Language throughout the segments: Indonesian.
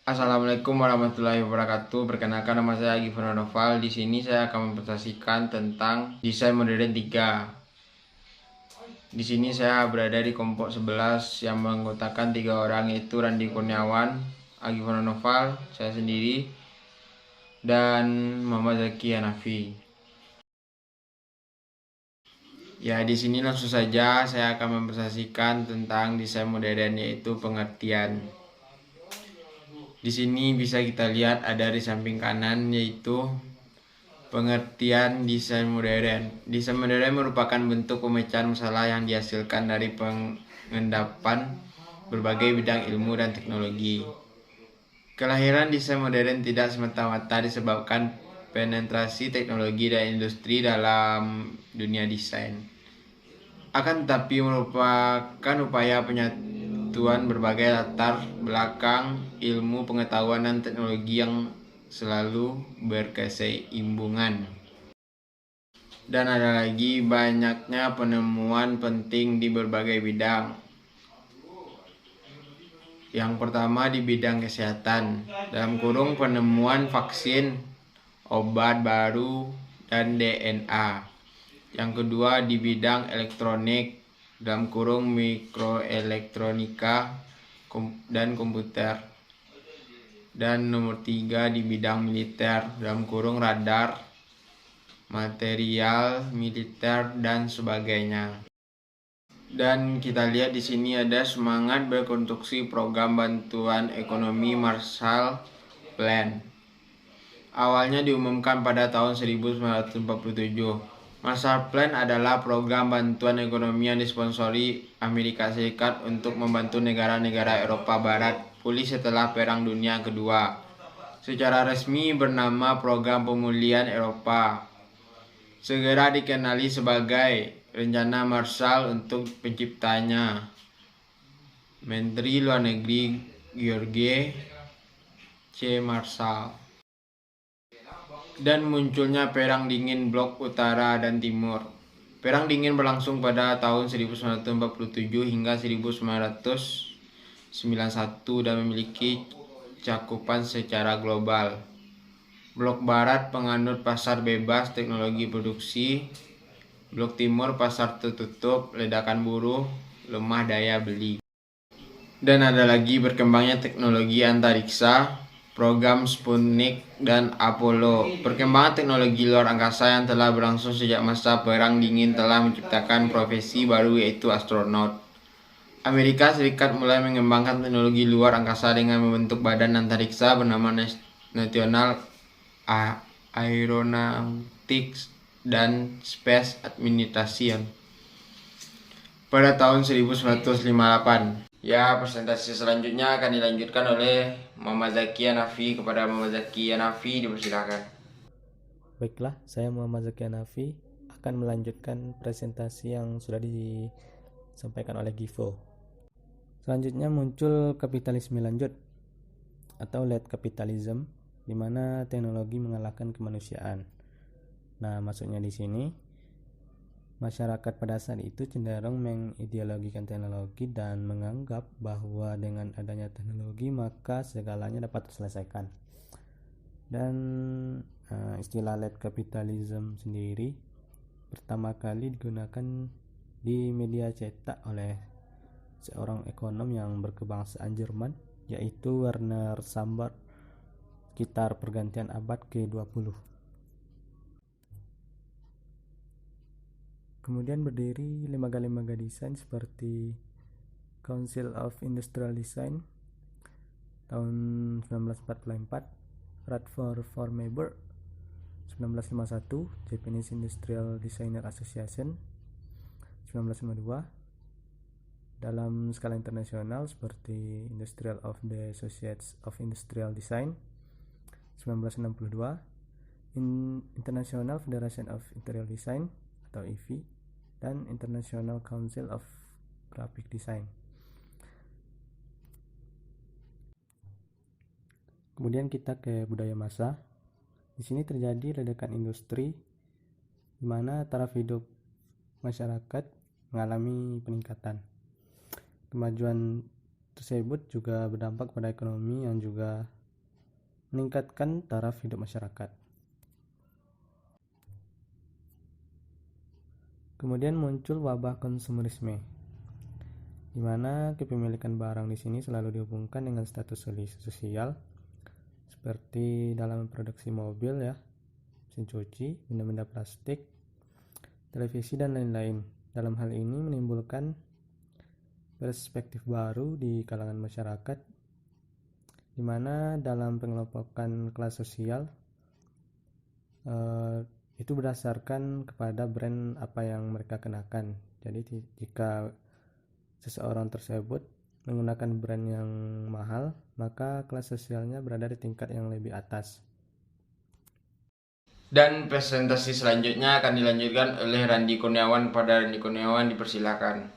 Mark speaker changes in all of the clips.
Speaker 1: Assalamualaikum warahmatullahi wabarakatuh. Perkenalkan, nama saya Gifron Noval. Di sini saya akan mempresentasikan tentang desain modern 3. Di sini saya berada di kelompok 11 yang menganggotakan 3 orang, yaitu Randi Kurniawan, Gifron Noval, saya sendiri, dan Muhammad Zaki Hanafi. Ya, di sini langsung saja saya akan mempresentasikan tentang desain modern, yaitu pengertian. Di sini bisa kita lihat ada di samping kanan, yaitu pengertian desain modern. Desain modern merupakan bentuk pemecahan masalah yang dihasilkan dari pengendapan berbagai bidang ilmu dan teknologi. Kelahiran desain modern tidak semata-mata disebabkan penetrasi teknologi dan industri dalam dunia desain, akan tetapi merupakan upaya penyatuan berbagai latar belakang ilmu, pengetahuan, dan teknologi yang selalu berkeseimbangan. Dan ada lagi banyaknya penemuan penting di berbagai bidang. Yang pertama di bidang kesehatan, dalam kurung penemuan vaksin, obat baru, dan DNA. Yang kedua di bidang elektronik, dalam kurung mikroelektronika dan komputer. Dan nomor 3 di bidang militer, dalam kurung radar, material militer, dan sebagainya. Dan kita lihat di sini ada semangat berkonstruksi program bantuan ekonomi Marshall Plan. Awalnya diumumkan pada tahun 1947. Marshall Plan adalah program bantuan ekonomi yang disponsori Amerika Serikat untuk membantu negara-negara Eropa Barat pulih setelah Perang Dunia Kedua. Secara resmi bernama Program Pemulihan Eropa. Segera dikenali sebagai Rencana Marshall untuk penciptanya Menteri Luar Negeri George C. Marshall. Dan munculnya Perang Dingin Blok Utara dan Timur. Perang Dingin berlangsung pada tahun 1947 hingga 1991 dan memiliki cakupan secara global. Blok Barat penganut pasar bebas teknologi produksi, Blok Timur pasar tertutup, ledakan buruh, lemah daya beli. Dan ada lagi berkembangnya teknologi antariksa, program Sputnik dan Apollo. Perkembangan teknologi luar angkasa yang telah berlangsung sejak masa Perang Dingin telah menciptakan profesi baru, yaitu astronot. Amerika Serikat mulai mengembangkan teknologi luar angkasa dengan membentuk badan antariksa bernama National Aeronautics dan Space Administration pada tahun 1958. Ya, presentasi selanjutnya akan dilanjutkan oleh Muhammad Zaki Hanafi. Kepada Muhammad Zaki Hanafi dipersilakan.
Speaker 2: Baiklah, saya Muhammad Zaki Hanafi akan melanjutkan presentasi yang sudah disampaikan oleh Givo. Selanjutnya muncul kapitalisme lanjut atau late capitalism, di mana teknologi mengalahkan kemanusiaan. Nah, maksudnya di sini masyarakat pada saat itu cenderung mengideologikan teknologi dan menganggap bahwa dengan adanya teknologi maka segalanya dapat terselesaikan. Dan istilah late capitalism sendiri pertama kali digunakan di media cetak oleh seorang ekonom yang berkebangsaan Jerman, yaitu Werner Sambart, sekitar pergantian abad ke-20. Kemudian berdiri lembaga-lembaga desain seperti Council of Industrial Design tahun 1944, Radford Formeber 1951, Japanese Industrial Designer Association 1952. Dalam skala internasional seperti Industrial of the Associates of Industrial Design 1962, International Federation of Interior Design atau IFI, dan International Council of Graphic Design. Kemudian kita ke budaya massa. Di sini terjadi ledakan industri di mana taraf hidup masyarakat mengalami peningkatan. Kemajuan tersebut juga berdampak pada ekonomi yang juga meningkatkan taraf hidup masyarakat. Kemudian muncul wabah konsumerisme, di mana kepemilikan barang di sini selalu dihubungkan dengan status sosial, seperti dalam produksi mobil ya, mesin cuci, benda-benda plastik, televisi dan lain-lain. Dalam hal ini menimbulkan perspektif baru di kalangan masyarakat, di mana dalam pengelompokan kelas sosial itu berdasarkan kepada brand apa yang mereka kenakan. Jadi jika seseorang tersebut menggunakan brand yang mahal, maka kelas sosialnya berada di tingkat yang lebih atas.
Speaker 1: Dan presentasi selanjutnya akan dilanjutkan oleh Randi Kurniawan. Pada Randi Kurniawan dipersilakan.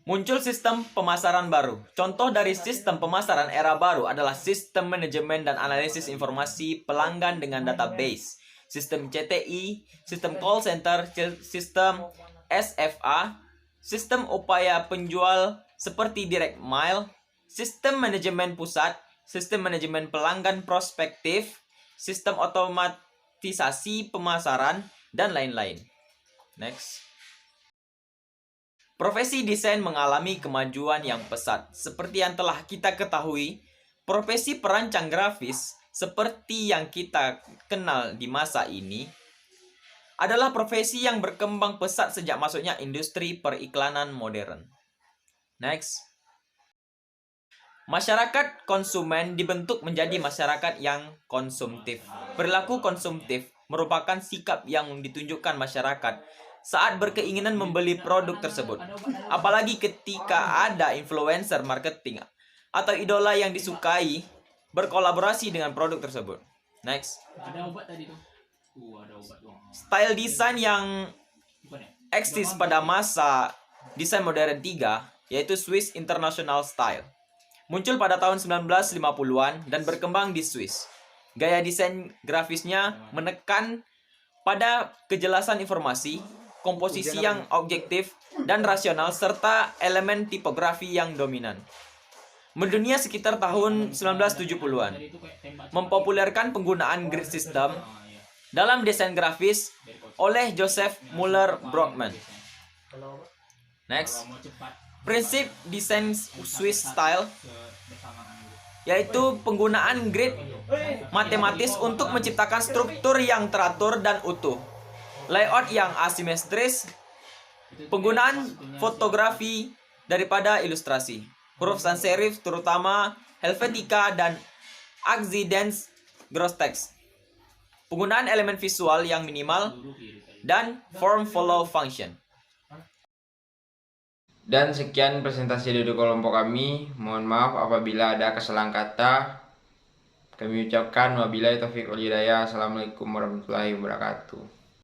Speaker 3: Muncul sistem pemasaran baru. Contoh dari sistem pemasaran era baru adalah sistem manajemen dan analisis informasi pelanggan dengan database, sistem CTI, sistem call center, sistem SFA, sistem upaya penjual seperti direct mail, sistem manajemen pusat, sistem manajemen pelanggan prospektif, sistem otomatisasi pemasaran, dan lain-lain. Next. Profesi desain mengalami kemajuan yang pesat. Seperti yang telah kita ketahui, profesi perancang grafis seperti yang kita kenal di masa ini adalah profesi yang berkembang pesat sejak masuknya industri periklanan modern. Next. Masyarakat konsumen dibentuk menjadi masyarakat yang konsumtif. Perilaku konsumtif merupakan sikap yang ditunjukkan masyarakat saat berkeinginan membeli produk tersebut. Apalagi ketika ada influencer marketing atau idola yang disukai berkolaborasi dengan produk tersebut. Next. Style desain yang eksis pada masa desain modern 3 yaitu Swiss International Style. Muncul pada tahun 1950-an dan berkembang di Swiss. Gaya desain grafisnya menekan pada kejelasan informasi, komposisi yang objektif dan rasional, serta elemen tipografi yang dominan. Mendunia sekitar tahun 1970-an, mempopulerkan penggunaan grid system dalam desain grafis oleh Joseph Muller Brockman. Next. Prinsip desain Swiss style yaitu penggunaan grid matematis untuk menciptakan struktur yang teratur dan utuh, layout yang asimetris, penggunaan fotografi daripada ilustrasi, huruf sans serif terutama Helvetica dan Accidents Gross Text, penggunaan elemen visual yang minimal, dan form follow function.
Speaker 1: Dan sekian presentasi dari kelompok kami. Mohon maaf apabila ada kesalahan kata. Kami ucapkan wabillahi taufiq wal hidayah. Assalamualaikum warahmatullahi wabarakatuh.